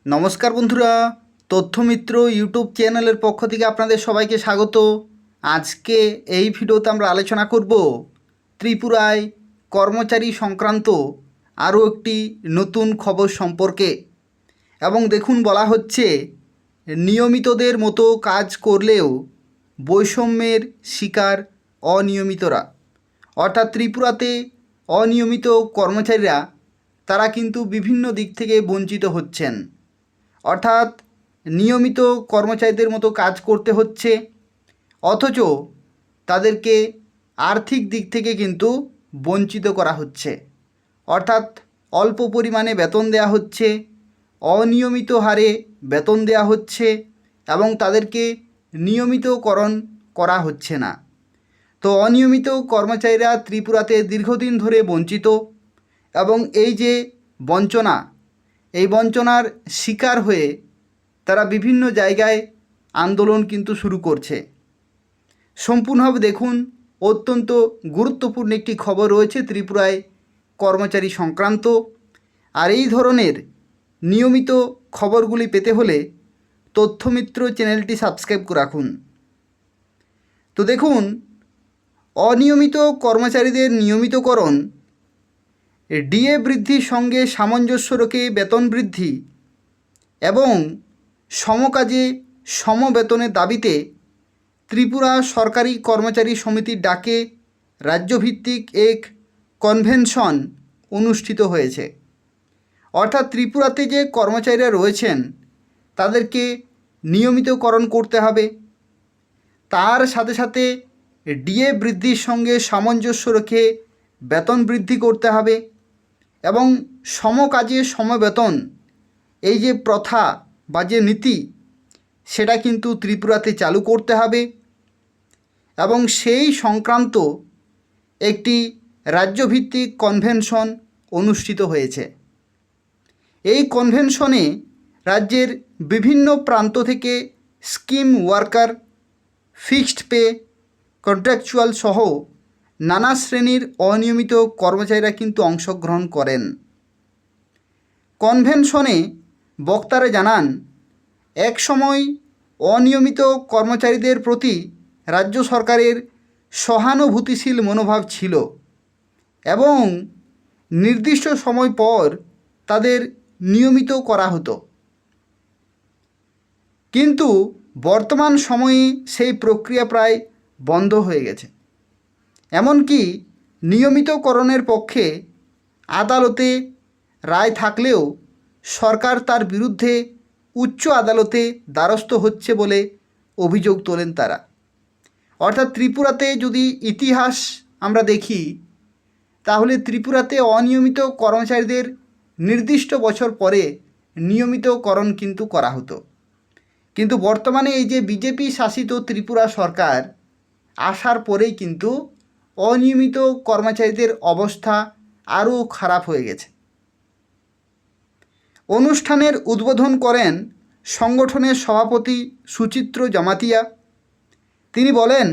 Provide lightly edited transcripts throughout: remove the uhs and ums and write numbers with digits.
নমস্কার বন্ধুরা, তথ্যমিত্র ইউটিউব চ্যানেলের পক্ষ থেকে আপনাদের সবাইকে স্বাগত। আজকে এই ভিডিওতে আমরা আলোচনা করব ত্রিপুরায় কর্মচারী সংক্রান্ত আরও একটি নতুন খবর সম্পর্কে। এবং দেখুন, বলা হচ্ছে নিয়মিতদের মতো কাজ করলেও বৈষম্যের শিকার অনিয়মিতরা। অর্থাৎ ত্রিপুরাতে অনিয়মিত কর্মচারীরা তারা কিন্তু বিভিন্ন দিক থেকে বঞ্চিত হচ্ছেন। অর্থাৎ নিয়মিত কর্মচারীদের মতো কাজ করতে হচ্ছে, অথচ তাদেরকে আর্থিক দিক থেকে কিন্তু বঞ্চিত করা হচ্ছে। অর্থাৎ অল্প পরিমাণে বেতন দেওয়া হচ্ছে, অনিয়মিত হারে বেতন দেওয়া হচ্ছে এবং তাদেরকে নিয়মিতকরণ করা হচ্ছে না। তো অনিয়মিত কর্মচারীরা ত্রিপুরাতে দীর্ঘদিন ধরে বঞ্চিত এবং এই যে বঞ্চনা, এই বঞ্চনার শিকার হয়ে তারা বিভিন্ন জায়গায় আন্দোলন কিন্তু শুরু করছে। সম্পূর্ণভাবে দেখুন, অত্যন্ত গুরুত্বপূর্ণ একটি খবর রয়েছে ত্রিপুরায় কর্মচারী সংক্রান্ত। আর এই ধরনের নিয়মিত খবরগুলি পেতে হলে তথ্যমিত্র চ্যানেলটি সাবস্ক্রাইব করে রাখুন। তো দেখুন, অনিয়মিত কর্মচারীদের নিয়মিতকরণ, ডিএ বৃদ্ধির সঙ্গে সামঞ্জস্য রেখে বেতন বৃদ্ধি এবং সমকাজে সমবেতনের দাবিতে ত্রিপুরা সরকারি কর্মচারী সমিতির ডাকে রাজ্যভিত্তিক এক কনভেনশন অনুষ্ঠিত হয়েছে। অর্থাৎ ত্রিপুরাতে যে কর্মচারীরা রয়েছেন তাদেরকে নিয়মিতকরণ করতে হবে, তার সাথে সাথে ডিএ বৃদ্ধির সঙ্গে সামঞ্জস্য রেখে বেতন বৃদ্ধি করতে হবে এবং সমকাজে সমবেতন, এই যে প্রথা বা যে নীতি, সেটা কিন্তু ত্রিপুরাতে চালু করতে হবে এবং সেই সংক্রান্ত একটি রাজ্যভিত্তিক কনভেনশন অনুষ্ঠিত হয়েছে। এই কনভেনশনে রাজ্যের বিভিন্ন প্রান্ত থেকে scheme worker, fixed pay, contractual সহ নানা শ্রেণীর অনিয়মিত কর্মচারীরা কিন্তু অংশগ্রহণ করেন। কনভেনশনে বক্তারা জানান, এক সময় অনিয়মিত কর্মচারীদের প্রতি রাজ্য সরকারের সহানুভূতিশীল মনোভাব ছিল এবং নির্দিষ্ট সময় পর তাদের নিয়মিত করা হতো। কিন্তু বর্তমান সময়ে সেই প্রক্রিয়া প্রায় বন্ধ হয়ে গেছে। এমনকি নিয়মিতকরণের পক্ষে আদালতে রায় থাকলেও সরকার তার বিরুদ্ধে উচ্চ আদালতে দ্বারস্থ হচ্ছে বলে অভিযোগ তোলেন তারা। অর্থাৎ ত্রিপুরাতে যদি ইতিহাস আমরা দেখি, তাহলে ত্রিপুরাতে অনিয়মিত কর্মচারীদের নির্দিষ্ট বছর পরে নিয়মিতকরণ কিন্তু করা হতো। কিন্তু বর্তমানে এই যে বিজেপি শাসিত ত্রিপুরা সরকার আসার পরেই কিন্তু অনিয়মিত কর্মচারীদের অবস্থা আরও খারাপ হয়ে গেছে। অনুষ্ঠানের উদ্বোধন করেন সংগঠনের সভাপতি সুচিত্র জমাতিয়া। তিনি বলেন,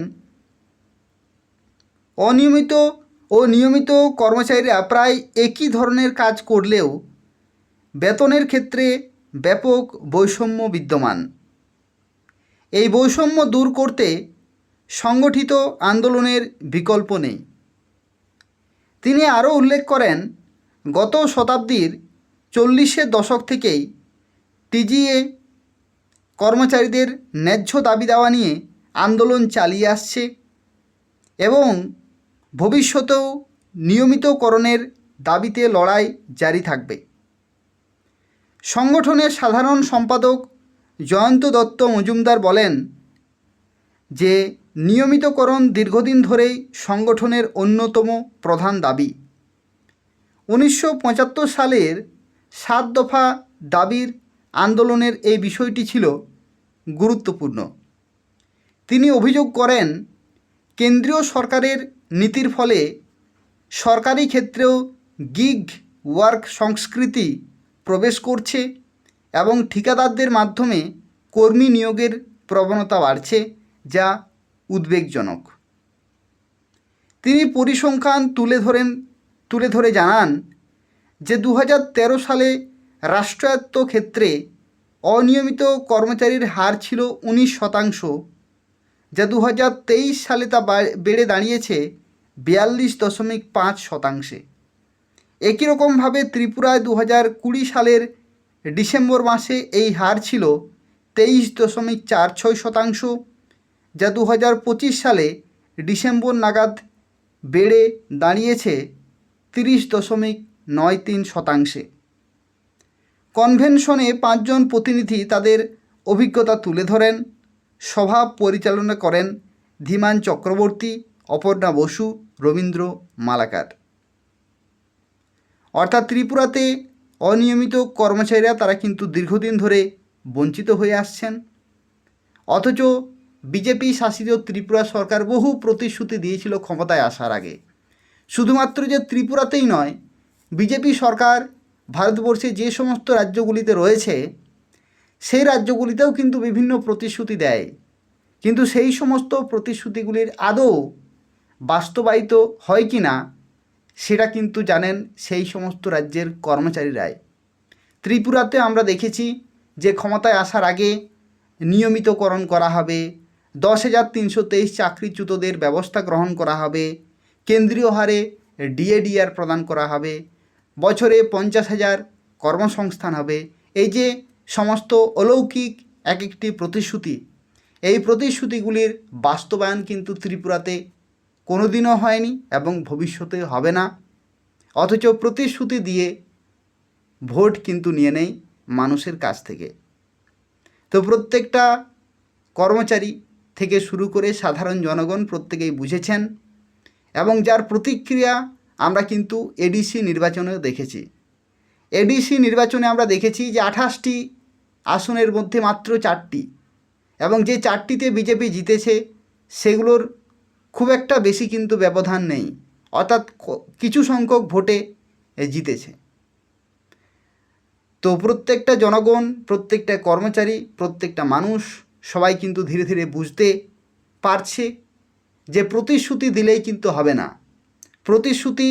অনিয়মিত ও নিয়মিত কর্মচারীরা প্রায় একই ধরনের কাজ করলেও বেতনের ক্ষেত্রে ব্যাপক বৈষম্য বিদ্যমান। এই বৈষম্য দূর করতে সংগঠিত আন্দোলনের বিকল্প নেই। তিনি আরও উল্লেখ করেন, গত শতাব্দীর 40-এর দশক থেকেই টিজিএ কর্মচারীদের ন্যায্য দাবি দেওয়া নিয়ে আন্দোলন চালিয়ে আসছে এবং ভবিষ্যতেও নিয়মিতকরণের দাবিতে লড়াই জারি থাকবে। সংগঠনের সাধারণ সম্পাদক জয়ন্ত দত্ত মজুমদার বলেন যে, নিয়মিতকরণ দীর্ঘদিন ধরেই সংগঠনের অন্যতম প্রধান দাবি। 1975 সালের 7 দফা দাবির আন্দোলনের এই বিষয়টি ছিল গুরুত্বপূর্ণ। তিনি অভিযোগ করেন, কেন্দ্রীয় সরকারের নীতির ফলে সরকারি ক্ষেত্রেও গিগ ওয়ার্ক সংস্কৃতি প্রবেশ করছে এবং ঠিকাদারদের মাধ্যমে কর্মী নিয়োগের প্রবণতা বাড়ছে, যা উদ্বেগজনক। তিনি পরিসংখ্যান তুলে ধরে জানান যে 2013 সালে রাষ্ট্রায়ত্ত ক্ষেত্রে অনিয়মিত কর্মচারীর হার ছিল 19%, যা 2023 সালে তা বেড়ে দাঁড়িয়েছে 42.5%। একই রকমভাবে ত্রিপুরায় 2020 সালের ডিসেম্বর মাসে এই হার ছিল 23.46%, যা 2025 সালে ডিসেম্বর নাগাদ বেড়ে দাঁড়িয়েছে 30.93%। কনভেনশনে 5 জন প্রতিনিধি তাদের অভিজ্ঞতা তুলে ধরেন। সভা পরিচালনা করেন ধীমান চক্রবর্তী, অপর্ণা বসু, রবীন্দ্র মালাকার। অর্থাৎ ত্রিপুরাতে অনিয়মিত কর্মচারীরা তারা কিন্তু দীর্ঘদিন ধরে বঞ্চিত হয়ে আসছেন। অথচ বিজেপি শাসিত ত্রিপুরা সরকার বহু প্রতিশ্রুতি দিয়েছিল ক্ষমতায় আসার আগে। শুধুমাত্র যে ত্রিপুরাতেই নয়, বিজেপি সরকার ভারতবর্ষে যে সমস্ত রাজ্যগুলিতে রয়েছে সেই রাজ্যগুলিতেও কিন্তু বিভিন্ন প্রতিশ্রুতি দেয়, কিন্তু সেই সমস্ত প্রতিশ্রুতিগুলির আদৌ বাস্তবায়িত হয় কি না সেটা কিন্তু জানেন সেই সমস্ত রাজ্যের কর্মচারীরাই। ত্রিপুরাতে আমরা দেখেছি যে ক্ষমতায় আসার আগে নিয়মিতকরণ করা হবে, 10,323 চাকরিচ্যুতদের ব্যবস্থা গ্রহণ করা হবে, কেন্দ্রীয় হারে ডিএডিআর প্রদান করা হবে, বছরে 50,000 কর্মসংস্থান হবে। এই যে সমস্ত অলৌকিক এক একটি প্রতিশ্রুতি, এই প্রতিশ্রুতিগুলির বাস্তবায়ন কিন্তু ত্রিপুরাতে কোনোদিনও হয়নি এবং ভবিষ্যতে হবে না। অথচ প্রতিশ্রুতি দিয়ে ভোট কিন্তু নিয়ে নেয় মানুষের কাছ থেকে। তো প্রত্যেকটা কর্মচারী থেকে শুরু করে সাধারণ জনগণ প্রত্যেকেই বুঝেছেন, এবং যার প্রতিক্রিয়া আমরা কিন্তু এডিসি নির্বাচনেও দেখেছি। এডিসি নির্বাচনে আমরা দেখেছি যে 28টি আসনের মধ্যে মাত্র 4টি, এবং যে 4টিতে বিজেপি জিতেছে সেগুলোর খুব একটা বেশি কিন্তু ব্যবধান নেই, অর্থাৎ কিছু সংখ্যক ভোটে জিতেছে। তো প্রত্যেকটা জনগণ, প্রত্যেকটা কর্মচারী, প্রত্যেকটা মানুষ সবাই কিন্তু ধীরে ধীরে বুঝতে পারছে যে প্রতিশ্রুতি দিলেই কিন্তু হবে না। প্রতিশ্রুতি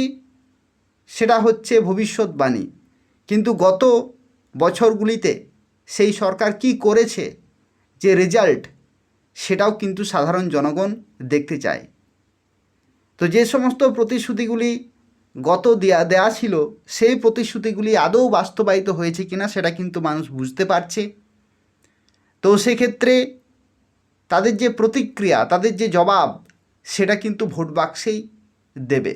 সেটা হচ্ছে ভবিষ্যৎবাণী, কিন্তু গত বছরগুলিতে সেই সরকার কি করেছে যে রেজাল্ট, সেটাও কিন্তু সাধারণ জনগণ দেখতে চায়। তো যে সমস্ত প্রতিশ্রুতিগুলি গত দেয়া ছিল সেই প্রতিশ্রুতিগুলি আদৌ বাস্তবায়িত হয়েছে কিনা সেটা কিন্তু মানুষ বুঝতে পারছে। তো সেক্ষেত্রে তাদের যে প্রতিক্রিয়া, তাদের যে জবাব, সেটা কিন্তু ভোট বাক্সেই দেবে।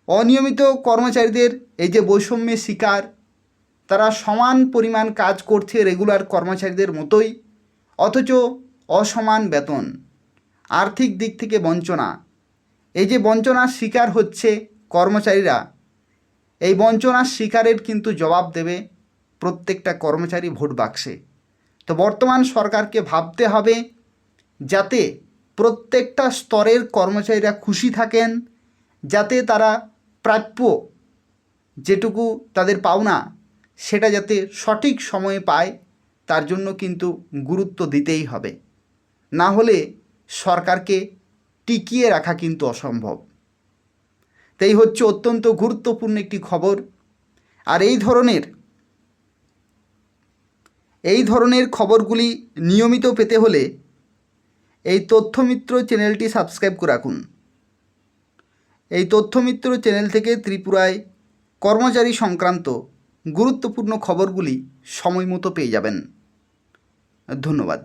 অনিয়মিত কর্মচারীদের এই যে বৈষম্যের শিকার, তারা সমান পরিমাণ কাজ করছে রেগুলার কর্মচারীদের মতোই, অথচ অসমান বেতন, আর্থিক দিক থেকে বঞ্চনা, এই যে বঞ্চনার শিকার হচ্ছে কর্মচারীরা, এই বঞ্চনার শিকারের কিন্তু জবাব দেবে প্রত্যেকটা কর্মচারী ভোট বাক্সে। তো বর্তমান সরকারকে ভাবতে হবে যাতে প্রত্যেকটা স্তরের কর্মচারীরা খুশি থাকেন, যাতে তারা প্রাপ্য যেটুকু তাদের পাওনা সেটা যাতে সঠিক সময়ে পায়, তার জন্য কিন্তু গুরুত্ব দিতেই হবে। না হলে সরকারকে টিকিয়ে রাখা কিন্তু অসম্ভব। তাই হচ্ছে অত্যন্ত গুরুত্বপূর্ণ একটি খবর। আর এই ধরনের খবরগুলি নিয়মিত পেতে হলে এই তথ্যমিত্র চ্যানেলটি সাবস্ক্রাইব করে রাখুন। এই তথ্যমিত্র চ্যানেল থেকে ত্রিপুরায় কর্মচারী সংক্রান্ত গুরুত্বপূর্ণ খবরগুলি সময় মতো পেয়ে যাবেন। ধন্যবাদ।